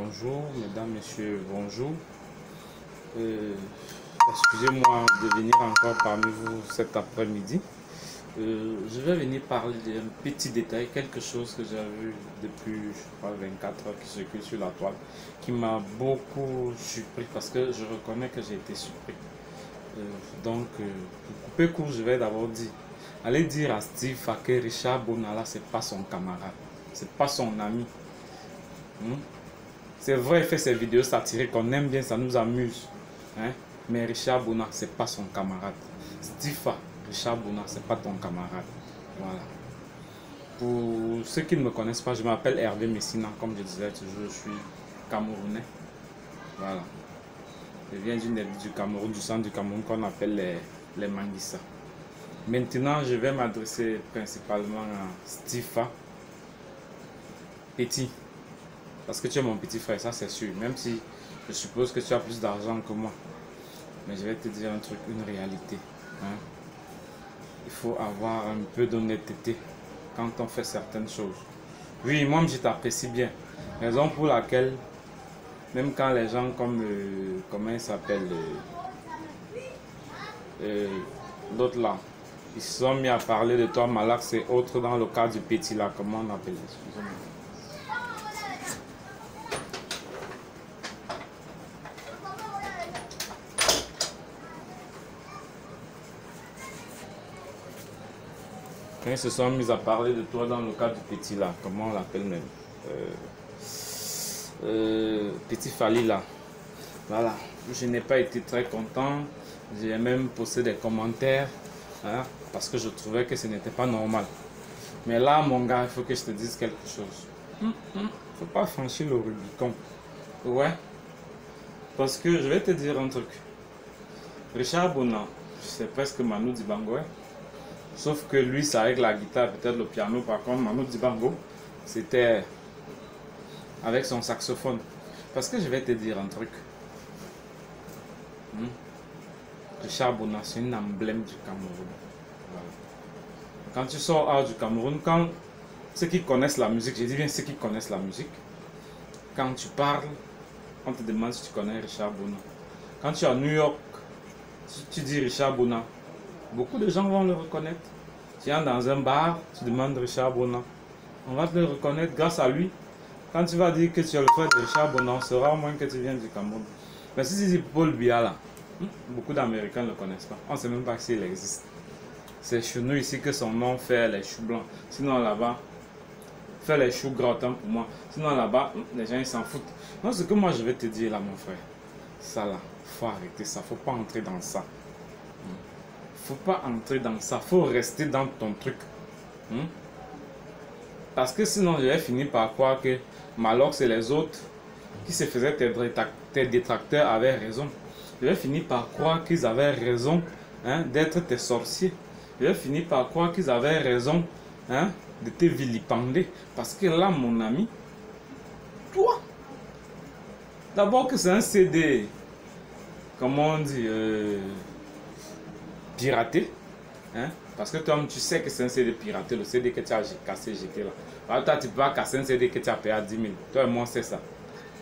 bonjour, mesdames, messieurs, bonjour. Excusez-moi de venir encore parmi vous cet après-midi. Je vais venir parler d'un petit détail, quelque chose que j'ai vu depuis, je crois, 24 heures qui circule sur la toile, qui m'a beaucoup surpris parce que je reconnais que j'ai été surpris. Pour couper court, je vais d'abord dire, allez dire à Steve que Richard Bonala, c'est pas son camarade, c'est pas son ami. C'est vrai, il fait ses vidéos satiriques, on aime bien, ça nous amuse. Mais Richard Bona, c'est pas son camarade. Stifa, Richard Bona, c'est pas ton camarade. Voilà. Pour ceux qui ne me connaissent pas, je m'appelle Hervé Messina, comme je disais toujours, je suis camerounais. Voilà. Je viens du Cameroun, du centre du Cameroun qu'on appelle les Manguissa. Maintenant, je vais m'adresser principalement à Stifa Petit. Parce que tu es mon petit frère, ça c'est sûr. Même si je suppose que tu as plus d'argent que moi. Mais je vais te dire un truc, une réalité. Il faut avoir un peu d'honnêteté quand on fait certaines choses. Oui, moi je t'apprécie bien. Raison pour laquelle, même quand les gens comme, comment il s'appelle, l'autre là, ils se sont mis à parler de toi, Malax et autres dans le cas du petit là, comment on appelle, excusez-moi. Quand ils se sont mis à parler de toi dans le cas du petit là, comment on l'appelle même, petit Fali là, voilà, je n'ai pas été très content, j'ai même posté des commentaires, parce que je trouvais que ce n'était pas normal. Mais là mon gars, il faut que je te dise quelque chose, faut pas franchir le Rubicon, ouais, parce que je vais te dire un truc, Richard Bona, c'est presque Manu Dibango, sauf que lui, c'est avec la guitare, peut-être le piano. Par contre, Manu Dibango, c'était avec son saxophone. Parce que je vais te dire un truc. Richard Bona, c'est un emblème du Cameroun. Voilà. Quand tu sors hors du Cameroun, quand ceux qui connaissent la musique, je dis bien ceux qui connaissent la musique, quand tu parles, on te demande si tu connais Richard Bona. Quand tu es à New York, si tu dis Richard Bona, beaucoup de gens vont le reconnaître. Tu es dans un bar, tu demandes Richard Bona. On va te le reconnaître grâce à lui. Quand tu vas dire que tu es le frère de Richard Bona, on saura au moins que tu viens du Cameroun. Mais si tu dis Paul Biya là, beaucoup d'Américains ne le connaissent pas. On ne sait même pas s'il existe. C'est chez nous ici que son nom fait les choux blancs. Sinon là-bas, fait les choux gras autant pour moi. Sinon là-bas, les gens ils s'en foutent. Donc ce que moi je vais te dire là mon frère, ça là, faut arrêter ça, faut pas entrer dans ça. Faut pas entrer dans ça, faut rester dans ton truc. Parce que sinon, je vais finir par croire que Malox et les autres qui se faisaient tes détracteurs avaient raison. Je vais finir par croire qu'ils avaient raison d'être tes sorciers. Je vais finir par croire qu'ils avaient raison de te vilipender. Parce que là, mon ami, toi, d'abord que c'est un CD, comment on dit, piraté, parce que toi tu sais que c'est un CD piraté, le CD que tu as cassé, jeté là. Alors toi tu peux pas casser un CD que tu as payé à 10 000, toi et moi c'est ça.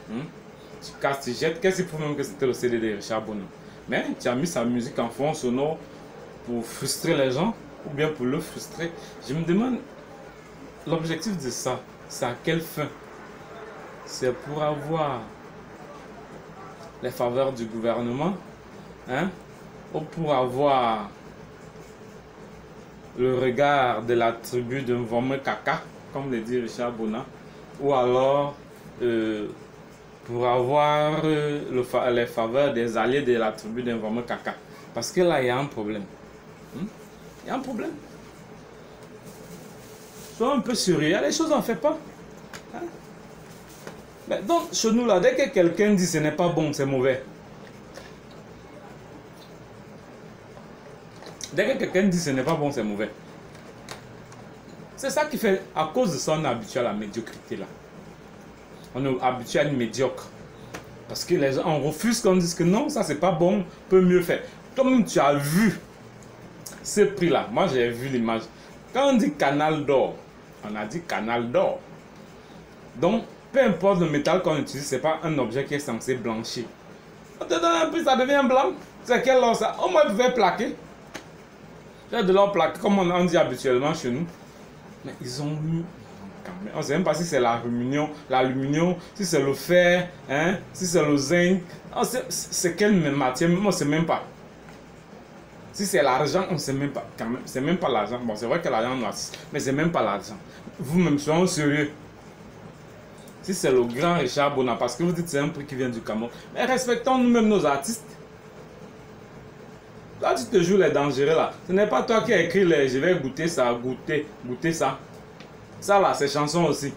Tu casses, tu jettes, qu'est-ce qu'il faut même que c'était le CD de Richard Bona? Mais tu as mis sa musique en fond sonore pour frustrer les gens, ou bien pour le frustrer. Je me demande, l'objectif de ça, c'est à quelle fin? C'est pour avoir les faveurs du gouvernement, ou pour avoir le regard de la tribu de Mvome Kaka, comme le dit Richard Bona, ou alors pour avoir les faveurs des alliés de la tribu de Mvome Kaka. Parce que là, il y a un problème. Il y a un problème. Sois un peu sérieux, il y a des choses on ne fait pas. Mais donc, chez nous, là, dès que quelqu'un dit ce n'est pas bon, c'est mauvais. Dès que quelqu'un dit ce n'est pas bon, c'est mauvais. C'est ça qui fait, à cause de ça, on est habitué à la médiocrité là. On est habitué à une médiocre. Parce que les gens, on refuse qu'on dise que non, ça c'est pas bon, on peut mieux faire. Toi-même, tu as vu ce prix là. Moi, j'ai vu l'image. Quand on dit canal d'or, on a dit canal d'or. Donc, peu importe le métal qu'on utilise, c'est pas un objet qui est censé blanchir. On te donne un prix, ça devient blanc. C'est quel or ça? Au moins, vous pouvez plaquer. J'ai de l'or plaqué, comme on dit habituellement chez nous. Mais ils ont mis... On ne sait même pas si c'est l'aluminium, si c'est le fer, hein, si c'est le zinc. C'est quelle matière, on ne sait même pas. Si c'est l'argent, on ne sait même pas. C'est même pas l'argent. Bon, c'est vrai que l'argent noircit, mais c'est même pas l'argent. Vous-même, soyez sérieux. Si c'est le grand Richard Bona, parce que vous dites que c'est un prix qui vient du Cameroun. Mais respectons nous-mêmes nos artistes. Là, tu te joues les dangereux là. Ce n'est pas toi qui as écrit les je vais goûter ça, goûter ça. Ça là, c'est chanson aussi.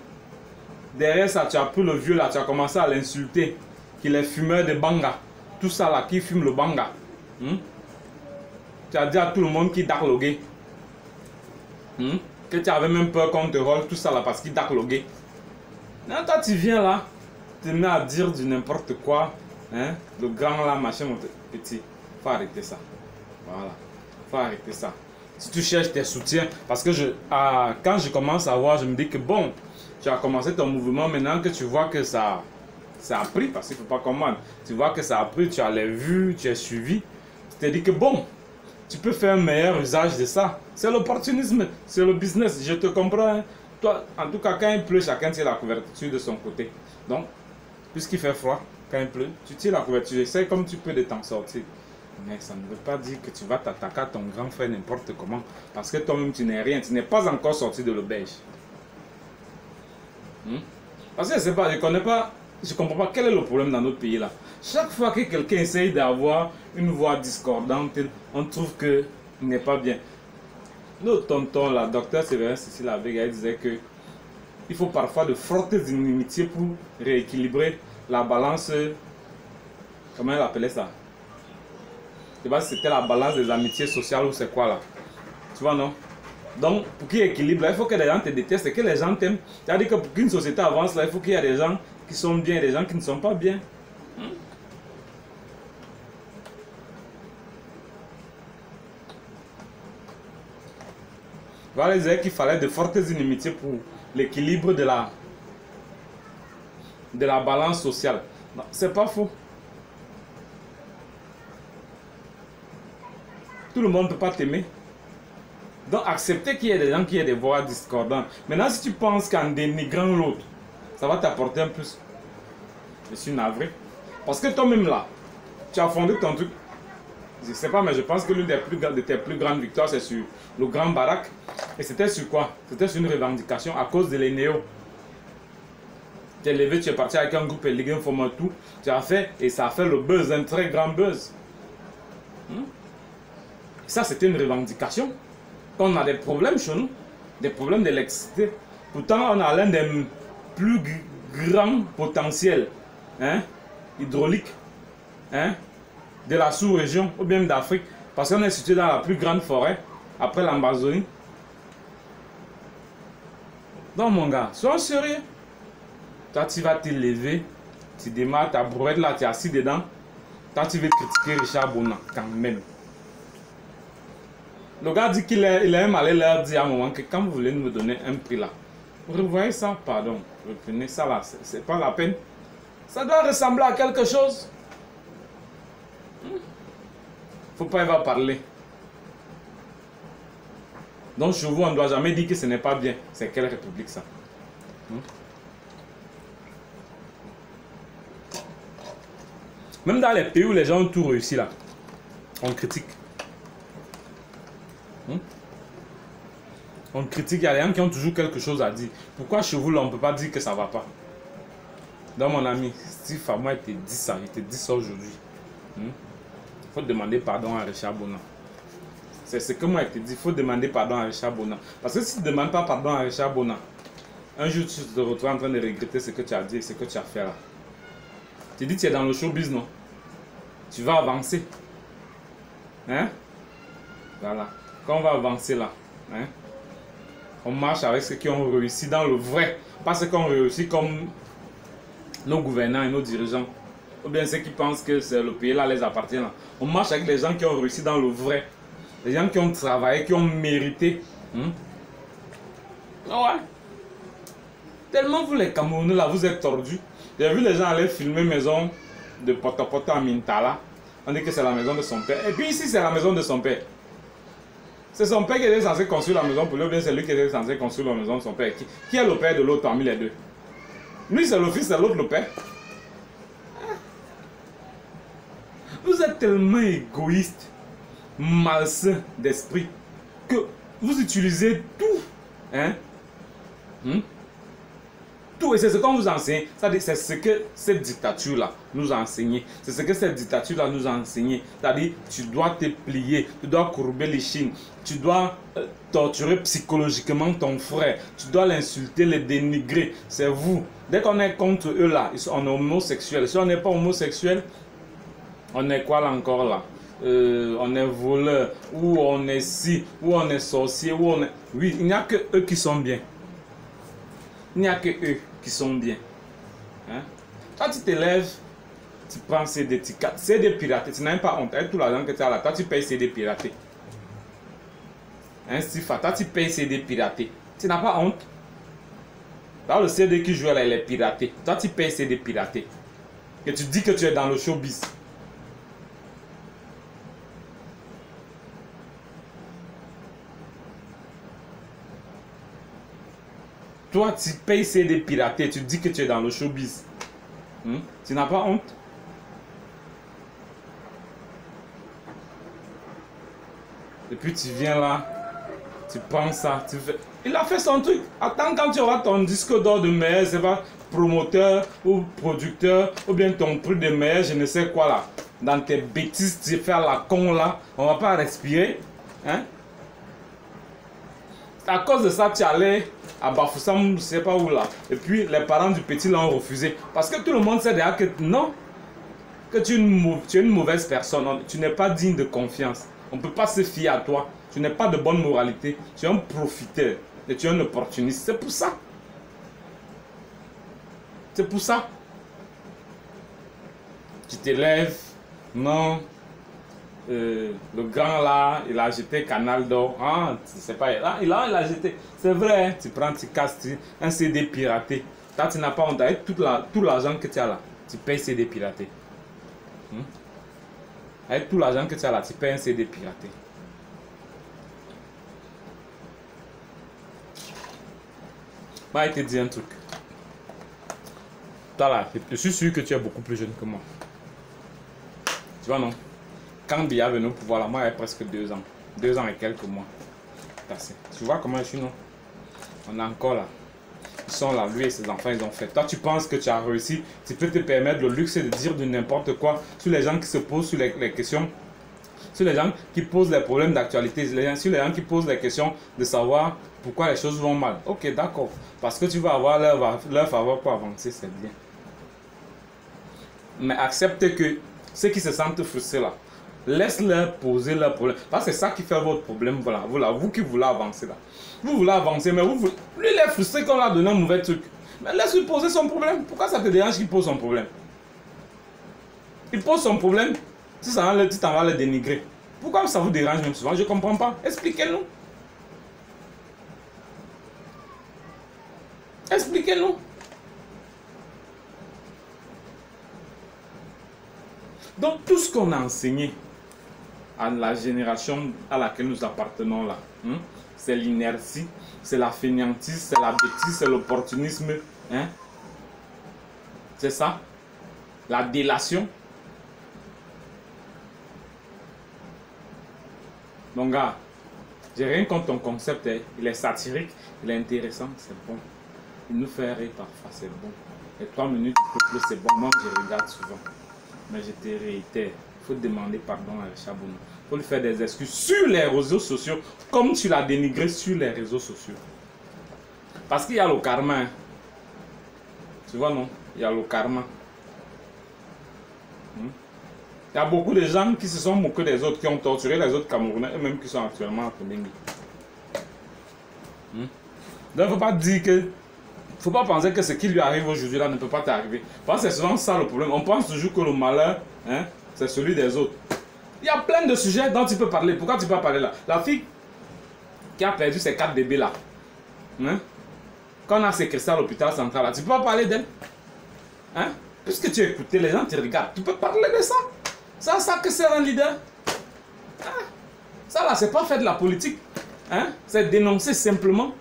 Derrière ça, tu as pris le vieux là, tu as commencé à l'insulter. Qu'il est fumeur de banga. Tout ça là, qui fume le banga. Tu as dit à tout le monde qu'il dark le gay. Que tu avais même peur qu'on te rôle tout ça là parce qu'il dark le gay. Non, toi tu viens là, tu te mets à dire du n'importe quoi. Hein? Le grand là, machin, mon petit. Faut arrêter ça. Voilà. Faut arrêter ça. Si tu cherches tes soutiens, parce que quand je commence à voir, je me dis que bon, tu as commencé ton mouvement, maintenant que tu vois que ça a pris, parce qu'il ne faut pas comprendre, tu vois que ça a pris, tu as les vues, tu es suivi, tu te dis que bon, tu peux faire un meilleur usage de ça. C'est l'opportunisme, c'est le business, je te comprends. Hein. Toi, en tout cas, quand il pleut, chacun tire la couverture de son côté. Donc, puisqu'il fait froid, quand il pleut, tu tires la couverture, essaie comme tu peux de t'en sortir. Mais ça ne veut pas dire que tu vas t'attaquer à ton grand frère n'importe comment. Parce que toi-même, tu n'es rien. Tu n'es pas encore sorti de l'auberge. Parce que je ne sais pas, je ne comprends pas quel est le problème dans notre pays là. Chaque fois que quelqu'un essaye d'avoir une voix discordante, on trouve qu'il n'est pas bien. Notre tonton, la docteur Séverin Cécile Avega, disait que il faut parfois de fortes inimitiés pour rééquilibrer la balance. Comment elle appelait ça? Je ne sais pas si c'était la balance des amitiés sociales ou c'est quoi là. Tu vois, non? Donc, pour qu'il y ait équilibre, là, il faut que les gens te détestent et que les gens t'aiment. C'est-à-dire que pour qu'une société avance, là, il faut qu'il y ait des gens qui sont bien et des gens qui ne sont pas bien. Voilà, disait qu'il fallait de fortes inimitiés pour l'équilibre de la balance sociale. Non, c'est pas faux. Tout le monde ne peut pas t'aimer. Donc accepter qu'il y ait des gens qui aient des voix discordantes. Maintenant, si tu penses qu'en dénigrant l'autre, ça va t'apporter un plus. Je suis navré. Parce que toi-même là, tu as fondé ton truc. Je ne sais pas, mais je pense que l'une de tes plus grandes victoires, c'est sur le Grand Barak. Et c'était sur quoi? C'était sur une revendication à cause de l'ENEO. Tu es levé, tu es parti avec un groupe Ligue Informa tout. Tu as fait, et ça a fait le buzz, un très grand buzz. Ça, c'était une revendication. On a des problèmes chez nous, des problèmes d'électricité. Pourtant, on a l'un des plus grands potentiels hydrauliques de la sous-région ou bien d'Afrique. Parce qu'on est situé dans la plus grande forêt après l'Amazonie. Donc, mon gars, sois sérieux. Toi, tu vas te lever, tu démarres ta brouette là, tu es assis dedans. Toi, tu veux critiquer Richard Bona quand même. Le gars dit qu'il est même allé leur dire à un moment que quand vous voulez me donner un prix là, vous revoyez ça, pardon, reprenez ça là, c'est pas la peine. Ça doit ressembler à quelque chose. Faut pas y va parler. Donc chez vous, on ne doit jamais dire que ce n'est pas bien. C'est quelle république ça? Même dans les pays où les gens ont tout réussi là, on critique. On critique, il y a des gens qui ont toujours quelque chose à dire. Pourquoi chez vous là, on ne peut pas dire que ça ne va pas? Donc mon ami, Steve Fama, il te dit ça, il te dit ça aujourd'hui. Il faut demander pardon à Richard Bona. C'est ce que moi il te dit, il faut demander pardon à Richard Bona. Parce que si tu ne demandes pas pardon à Richard Bona, un jour tu te retrouves en train de regretter ce que tu as dit, ce que tu as fait là. Tu dis que tu es dans le showbiz, non? Tu vas avancer. Hein? Voilà. Quand on va avancer là, on marche avec ceux qui ont réussi dans le vrai. Pas ceux qui ont réussi comme nos gouvernants et nos dirigeants. Ou bien ceux qui pensent que le pays là les appartient là. On marche avec les gens qui ont réussi dans le vrai. Les gens qui ont travaillé, qui ont mérité. Ouais. Tellement vous les Camerounais là, vous êtes tordus. J'ai vu les gens aller filmer maison de Potopoto à Mintala. On dit que c'est la maison de son père. Et puis ici, c'est la maison de son père. C'est son père qui était censé construire la maison pour lui, ou bien c'est lui qui était censé construire la maison de son père. Qui est le père de l'autre parmi les deux? Lui, c'est le fils, c'est l'autre le père. Vous êtes tellement égoïste, malsain d'esprit, que vous utilisez tout. Hein? Tout, et c'est ce qu'on vous enseigne. C'est ce que cette dictature-là nous a enseigné. C'est ce que cette dictature-là nous a enseigné. C'est-à-dire, tu dois te plier, tu dois courber les chines, tu dois torturer psychologiquement ton frère, tu dois l'insulter, le dénigrer. C'est vous. Dès qu'on est contre eux là, on est homosexuel. Si on n'est pas homosexuel, on est quoi là encore là? On est voleur, ou on est ci, ou on est sorcier, ou on est... Oui, il n'y a que eux qui sont bien. Il n'y a que eux qui sont bien. Hein? Toi, tu te lèves, tu prends CD, CD piraté, tu n'as même pas honte. Avec tout l'argent que tu as là, toi, tu payes CD piraté. Hein, Stifa, toi, tu payes CD piraté. Tu n'as pas honte. Là, le CD qui joue là, il est piraté. Toi, tu payes CD piraté. Et tu dis que tu es dans le showbiz. Toi, tu payes CD piraté, tu dis que tu es dans le showbiz. Tu n'as pas honte? Et puis tu viens là, tu prends ça, tu fais... Il a fait son truc. Attends, quand tu auras ton disque d'or de meilleur, c'est pas promoteur ou producteur, ou bien ton prix de meilleur, je ne sais quoi là. Dans tes bêtises, tu fais la con là, on va pas respirer. Hein? À cause de ça, tu allais à Bafoussam, je ne sais pas où là. Et puis les parents du petit l'ont refusé. Parce que tout le monde sait déjà que non, que tu es une mauvaise personne. Tu n'es pas digne de confiance. On ne peut pas se fier à toi. Tu n'es pas de bonne moralité. Tu es un profiteur. Et tu es un opportuniste. C'est pour ça. C'est pour ça. Tu te lèves. Non. Le grand là, il a jeté Canal d'Or. Ah, c'est pas là, il a jeté. C'est vrai, hein? Tu prends, tu casses un CD piraté. Là, tu n'as pas honte avec tout l'argent que tu as là. Tu payes CD piraté. Avec tout l'argent que tu as là, tu payes un CD piraté. Bah, il te dit un truc. Toi là, je suis sûr que tu es beaucoup plus jeune que moi. Tu vois, non? Quand Biya est venu au pouvoir, là, moi, j'avais presque 2 ans. 2 ans et quelques mois. Passé. Tu vois comment je suis, non? On est encore là. Ils sont là, lui et ses enfants, ils ont fait. Toi, tu penses que tu as réussi. Tu peux te permettre le luxe de dire de n'importe quoi sur les gens qui se posent sur les questions. Sur les gens qui posent les problèmes d'actualité. Sur les gens qui posent les questions de savoir pourquoi les choses vont mal. Ok, d'accord. Parce que tu vas avoir leur faveur pour avancer, c'est bien. Mais accepte que ceux qui se sentent frustrés là, laisse-leur poser leurs problèmes. Parce que c'est ça qui fait votre problème. Voilà, vous qui voulez avancer là. Vous voulez avancer, mais lui, il est frustré qu'on lui a donné un mauvais truc. Mais laisse-lui poser son problème. Pourquoi ça te dérange qu'il pose son problème? Il pose son problème. Tu t'en vas le dénigrer. Pourquoi ça vous dérange même souvent? Je ne comprends pas. Expliquez-nous. Expliquez-nous. Donc tout ce qu'on a enseigné à la génération à laquelle nous appartenons là, c'est l'inertie, c'est la fainéantise, c'est la bêtise, c'est l'opportunisme, hein? C'est ça, la délation. Donc gars, j'ai rien contre ton concept, hein. Il est satirique, il est intéressant, c'est bon. Il nous fait rire parfois, c'est bon. Les 3 minutes du peuple, c'est bon, moi je regarde souvent. Mais je te réitère, il faut demander pardon à Richard Bono. Il faut lui faire des excuses sur les réseaux sociaux, comme tu l'as dénigré sur les réseaux sociaux. Parce qu'il y a le karma. Hein. Tu vois, non? Il y a le karma. Il y a beaucoup de gens qui se sont moqués des autres, qui ont torturé les autres Camerounais, eux-mêmes qui sont actuellement à Koubengi. Donc il ne faut pas dire que... Faut pas penser que ce qui lui arrive aujourd'hui là ne peut pas t'arriver. Parce que c'est souvent ça le problème. On pense toujours que le malheur, hein, c'est celui des autres. Il y a plein de sujets dont tu peux parler. Pourquoi tu peux parler là? La fille qui a perdu ses 4 bébés là. Hein? quand on a séquestré à l'hôpital central, là, tu peux pas parler d'elle? Hein? Puisque tu as écouté, les gens te regardent. Tu peux parler de ça? Ça que c'est un leader? Hein? Ça là, c'est pas faire de la politique. Hein? C'est dénoncer simplement.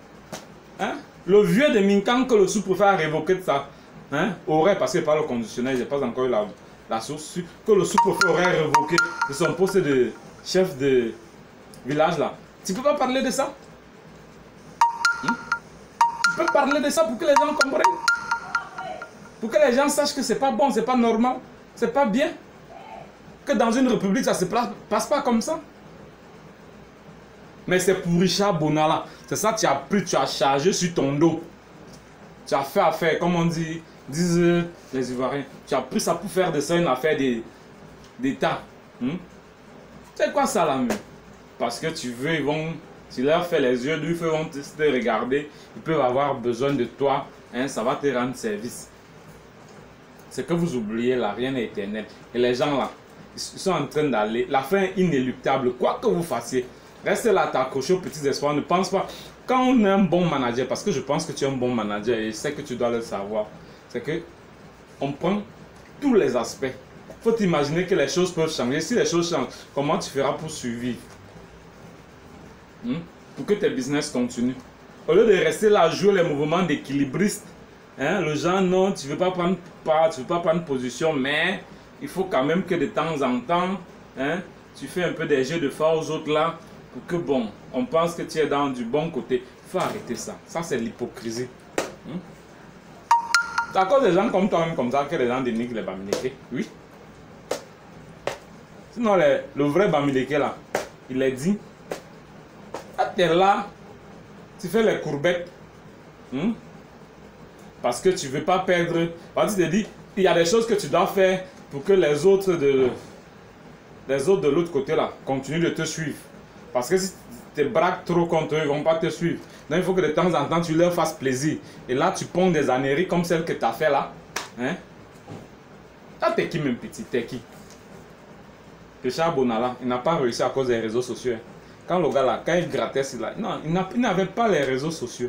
Hein? Le vieux de Minkan que le sous-préfet a révoqué de ça. Hein? Aurait, parce que par le conditionnel, j'ai pas encore eu la source, que le sous-préfet aurait révoqué de son poste de chef de village là. Tu peux pas parler de ça? Hein? Tu peux parler de ça pour que les gens comprennent? Pour que les gens sachent que c'est pas bon, c'est pas normal, c'est pas bien. Que dans une république, ça se passe pas comme ça. Mais c'est pour Richard Bonala. C'est ça que tu as pris, tu as chargé sur ton dos. Tu as fait affaire, comme on dit, disent les Ivoiriens. Tu as pris ça pour faire de ça une affaire d'État. C'est quoi ça là même? Parce que tu veux, ils vont, tu leur fais les yeux, ils vont te regarder, ils peuvent avoir besoin de toi, hein, ça va te rendre service. C'est que vous oubliez là, rien n'est éternel. Et les gens là, ils sont en train d'aller, la fin est inéluctable, quoi que vous fassiez. Reste là, t'accrocher aux petits espoirs, ne pense pas. Quand on est un bon manager, parce que je pense que tu es un bon manager et je sais que tu dois le savoir, c'est que on prend tous les aspects. Il faut t'imaginer que les choses peuvent changer. Si les choses changent, comment tu feras pour survivre? Pour que tes business continuent. Au lieu de rester là, jouer les mouvements d'équilibriste, hein, le genre non, tu ne veux pas prendre part, tu ne veux pas prendre position, mais il faut quand même que de temps en temps, hein, tu fais un peu des jeux de force aux autres là, pour que bon, on pense que tu es dans du bon côté. Il faut arrêter ça. Ça, c'est l'hypocrisie. C'est à cause des gens comme toi-même comme ça que les gens dénigrent les Bamileke. Oui. Sinon, le vrai Bamileke là, il est dit, ah, tu es là, tu fais les courbettes. Parce que tu ne veux pas perdre. Parce que tu te dis, il y a des choses que tu dois faire pour que les autres de l'autre côté là continuent de te suivre. Parce que si tu te braques trop contre eux, ils ne vont pas te suivre. Donc il faut que de temps en temps tu leur fasses plaisir. Et là tu ponds des âneries comme celle que tu as fait là. Hein? Ah, t'es qui même petit? T'es qui? Richard Bonala, il n'a pas réussi à cause des réseaux sociaux. Quand le gars là, quand il grattait, non, il n'avait pas les réseaux sociaux.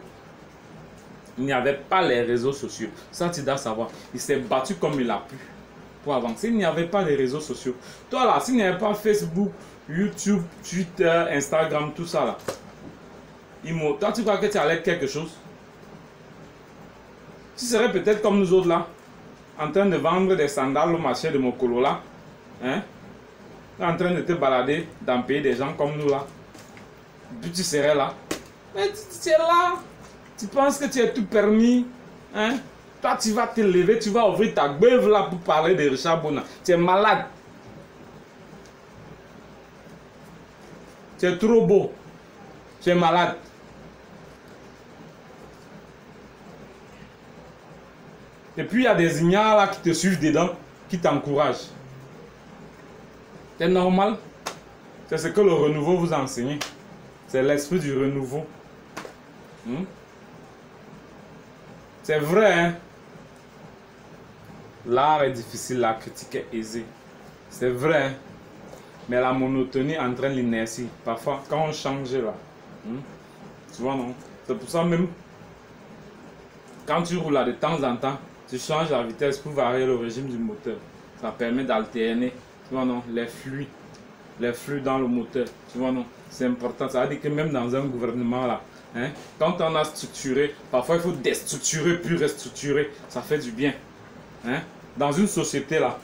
Il n'y avait pas les réseaux sociaux. Ça, tu dois savoir. Il s'est battu comme il a pu pour avancer. Il n'y avait pas les réseaux sociaux. Toi là, s'il n'y avait pas Facebook, YouTube, Twitter, Instagram, tout ça là, toi, tu crois que tu allais être quelque chose? Tu serais peut-être comme nous autres là, en train de vendre des sandales au marché de Mokolo là, hein? En train de te balader dans le pays des gens comme nous là. Puis tu serais là. Mais tu es là. Tu penses que tu es tout permis, hein? Toi, tu vas te lever, tu vas ouvrir ta gueule là pour parler de Richard Bona. Tu es malade. Tu es trop beau. Tu es malade. Et puis, il y a des ignares là qui te suivent dedans, qui t'encouragent. C'est normal. C'est ce que le renouveau vous a enseigné. C'est l'esprit du renouveau. C'est vrai, hein? L'art est difficile, la critique est aisée. C'est vrai, hein? Mais la monotonie entraîne l'inertie. Parfois, quand on change là, tu vois, non? C'est pour ça même, quand tu roules là de temps en temps, tu changes la vitesse pour varier le régime du moteur. Ça permet d'alterner, tu vois, non? Les flux dans le moteur, tu vois, non? C'est important. Ça veut dire que même dans un gouvernement là, hein, quand on a structuré, parfois il faut déstructurer puis restructurer. Ça fait du bien. Hein? Dans une société là,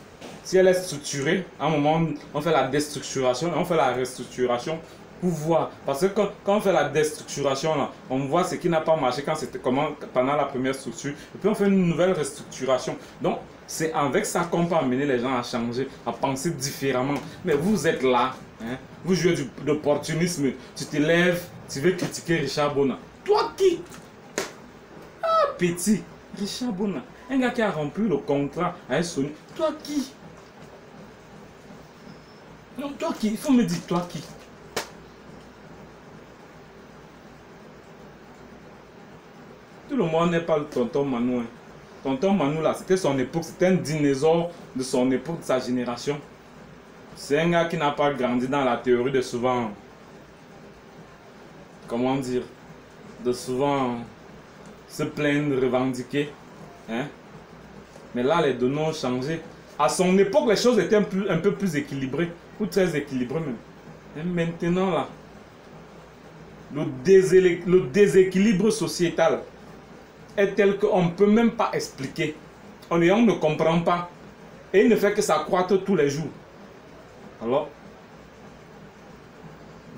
si elle est structurée, à un moment on fait la déstructuration, on fait la restructuration pour voir. Parce que quand on fait la déstructuration là, on voit ce qui n'a pas marché quand c'était pendant la première structure. Et puis on fait une nouvelle restructuration. Donc c'est avec ça qu'on peut amener les gens à changer, à penser différemment. Mais vous êtes là, hein? Vous jouez d'opportunisme. Tu te lèves, tu veux critiquer Richard Bona. Toi qui? Ah, petit. Richard Bona. Un gars qui a rempli le contrat avec Sony. Toi qui? Non, toi qui? Il faut me dire, toi qui? Tout le monde n'est pas le tonton Manu. Hein. Tonton Manu, là, c'était son époque. C'était un dinosaure de son époque, de sa génération. C'est un gars qui n'a pas grandi dans la théorie de souvent... Comment dire? De souvent se plaindre, revendiquer. Hein? Mais là, les données ont changé. À son époque, les choses étaient un peu plus équilibrées, ou très équilibrées même. Et maintenant, là, le déséquilibre sociétal est tel qu'on ne peut même pas expliquer. On ne comprend pas. Et il ne fait que s'accroître tous les jours. Alors,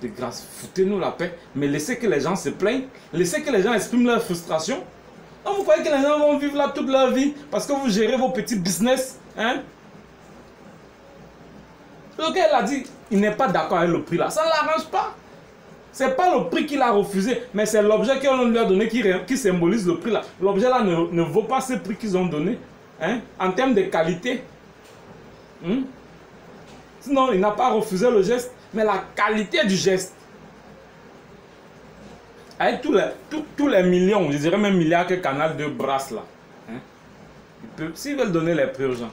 de grâce, foutez-nous la paix, mais laissez que les gens se plaignent, laissez que les gens expriment leur frustration. Non, vous croyez que les gens vont vivre là toute leur vie parce que vous gérez vos petits business, hein? Le gars, il a dit, il n'est pas d'accord avec le prix là, ça ne l'arrange pas. C'est pas le prix qu'il a refusé, mais c'est l'objet qu'on lui a donné qui symbolise le prix là. L'objet là ne vaut pas ce prix qu'ils ont donné, hein? En termes de qualité. Sinon, il n'a pas refusé le geste, mais la qualité du geste. Avec tous les millions, je dirais même milliards que Canal 2 brasse là. Hein? S'ils veulent donner les prix aux gens,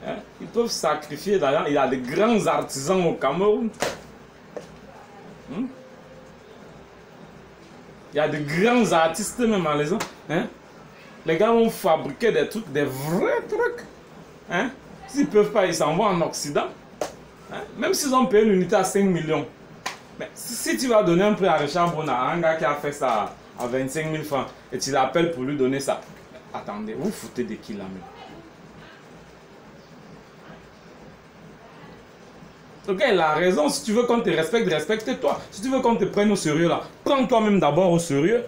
hein, ils peuvent sacrifier. D'ailleurs, il y a de grands artisans au Cameroun. Il y a de grands artistes même à les gens. Hein? Les gars vont fabriquer des trucs, des vrais trucs. Hein? S'ils ne peuvent pas, ils s'en vont en Occident. Hein? Même s'ils ont payé l'unité à 5 millions. Mais si tu vas donner un prix à Richard Bona, un gars qui a fait ça à 25 000 francs, et tu l'appelles pour lui donner ça. Attendez, vous foutez de qui là même? Ok, il a raison. Si tu veux qu'on te respecte, respecte-toi. Si tu veux qu'on te prenne au sérieux là, prends toi-même d'abord au sérieux.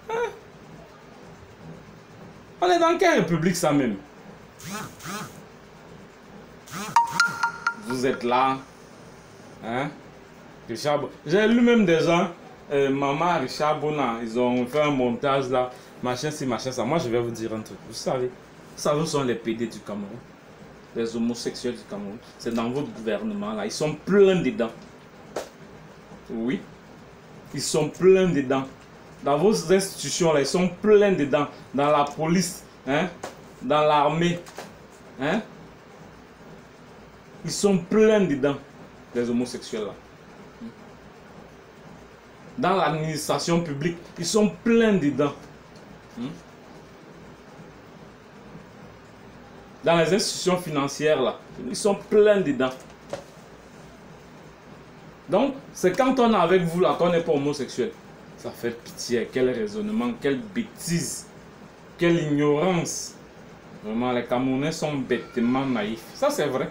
Hein? On est dans quelle république ça même? Vous êtes là. Hein? Richard, j'ai lu même des gens, Maman, Richard Bona, ils ont fait un montage là, machin ci, machin ça. Moi je vais vous dire un truc. Vous savez où sont les PD du Cameroun? Les homosexuels du Cameroun. C'est dans votre gouvernement là. Ils sont pleins dedans. Oui. Ils sont pleins dedans. Dans vos institutions là, ils sont pleins dedans. Dans la police, hein? Dans l'armée. Hein? Ils sont pleins dedans. Les homosexuels là. Dans l'administration publique, ils sont pleins dedans. Dans les institutions financières, là, ils sont pleins dedans. Donc, c'est quand on est avec vous, là, qu'on n'est pas homosexuel. Ça fait pitié, quel raisonnement, quelle bêtise, quelle ignorance. Vraiment, les Camerounais sont bêtement naïfs. Ça, c'est vrai.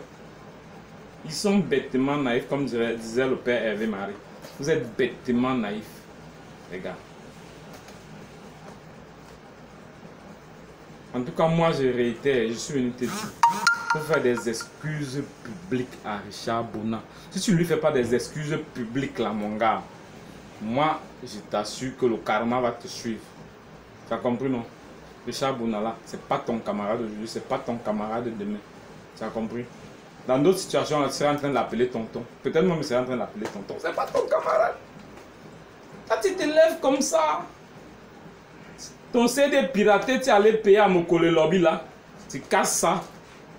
Ils sont bêtement naïfs, comme disait le père Hervé Marie. Vous êtes bêtement naïfs, les gars. En tout cas, moi, je réitère, je suis venu te dire, il faut faire des excuses publiques à Richard Bona. Si tu ne lui fais pas des excuses publiques, là, mon gars, moi, je t'assure que le karma va te suivre. Tu as compris, non? Richard Bona, là, c'est pas ton camarade aujourd'hui, c'est pas ton camarade demain. Tu as compris? Dans d'autres situations, tu serais en train de l'appeler tonton. Peut-être moi, je serais en train de l'appeler tonton. C'est pas ton camarade. Là, tu te lèves comme ça. Ton CD piraté, tu allais payer à Mokole Lobby là. Tu casses ça.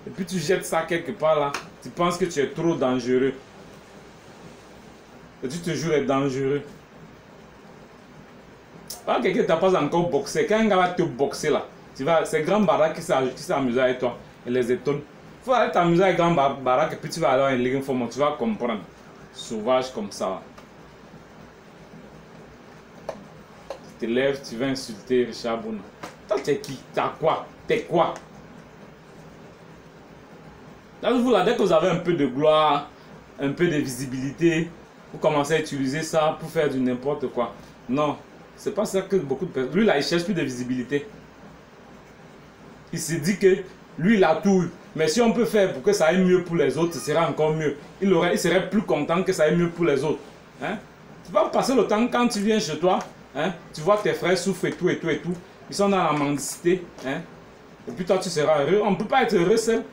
Et puis tu jettes ça quelque part là. Tu penses que tu es trop dangereux. Et tu te jures être dangereux. Pas quelqu'un t'a pas encore boxé. Quand un gars va te boxer là, c'est Grand Barak qui s'est amusé avec toi. Et les étonne. Il faut aller t'amuser avec Grand Barak et puis tu vas aller en Ligue Formation. Tu vas comprendre. Sauvage comme ça. Tu te lèves, tu vas insulter Richard Bona. Toi, t'es qui? T'as quoi? T'es quoi? Là, vous, là, dès que vous avez un peu de gloire, un peu de visibilité, vous commencez à utiliser ça pour faire du n'importe quoi. Non, c'est pas ça que beaucoup de personnes... Lui, là, il cherche plus de visibilité. Il se dit que lui, il a tout eu. Mais si on peut faire pour que ça aille mieux pour les autres, ce sera encore mieux. Il serait plus content que ça aille mieux pour les autres. Hein? Tu vas passer le temps quand tu viens chez toi, hein? Tu vois que tes frères souffrent et tout, et tout, et tout. Ils sont dans la mendicité. Hein? Et puis toi, tu seras heureux. On ne peut pas être heureux seul.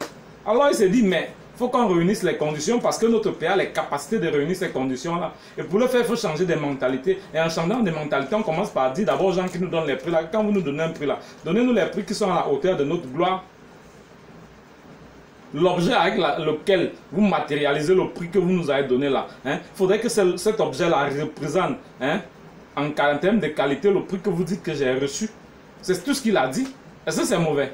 Alors il s'est dit, mais il faut qu'on réunisse les conditions parce que notre pays a les capacités de réunir ces conditions-là. Et pour le faire, il faut changer des mentalités. Et en changeant des mentalités, on commence par dire d'abord aux gens qui nous donnent les prix là. Quand vous nous donnez un prix là, donnez-nous les prix qui sont à la hauteur de notre gloire. L'objet avec lequel vous matérialisez le prix que vous nous avez donné là, il faudrait que cet objet là représente, en termes de qualité, le prix que vous dites que j'ai reçu. C'est tout ce qu'il a dit. Est-ce que c'est mauvais?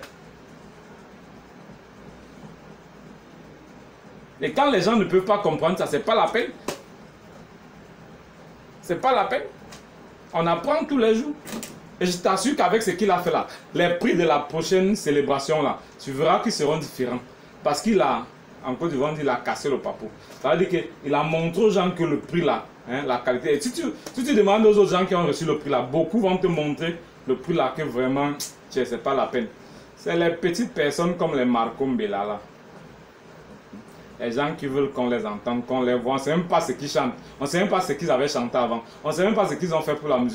Et quand les gens ne peuvent pas comprendre ça, c'est pas la peine. C'est pas la peine. On apprend tous les jours. Et je t'assure qu'avec ce qu'il a fait là, les prix de la prochaine célébration là, tu verras qu'ils seront différents. Parce qu'il a, en Côte d'Ivoire, il a cassé le papeau. Ça veut dire qu'il a montré aux gens que le prix là, hein, la qualité. Et si tu demandes aux autres gens qui ont reçu le prix là, beaucoup vont te montrer le prix là que vraiment, c'est pas la peine. C'est les petites personnes comme les Marco Mbela là. Les gens qui veulent qu'on les entende, qu'on les voit. On ne sait même pas ce qu'ils chantent. On ne sait même pas ce qu'ils avaient chanté avant. On ne sait même pas ce qu'ils ont fait pour la musique.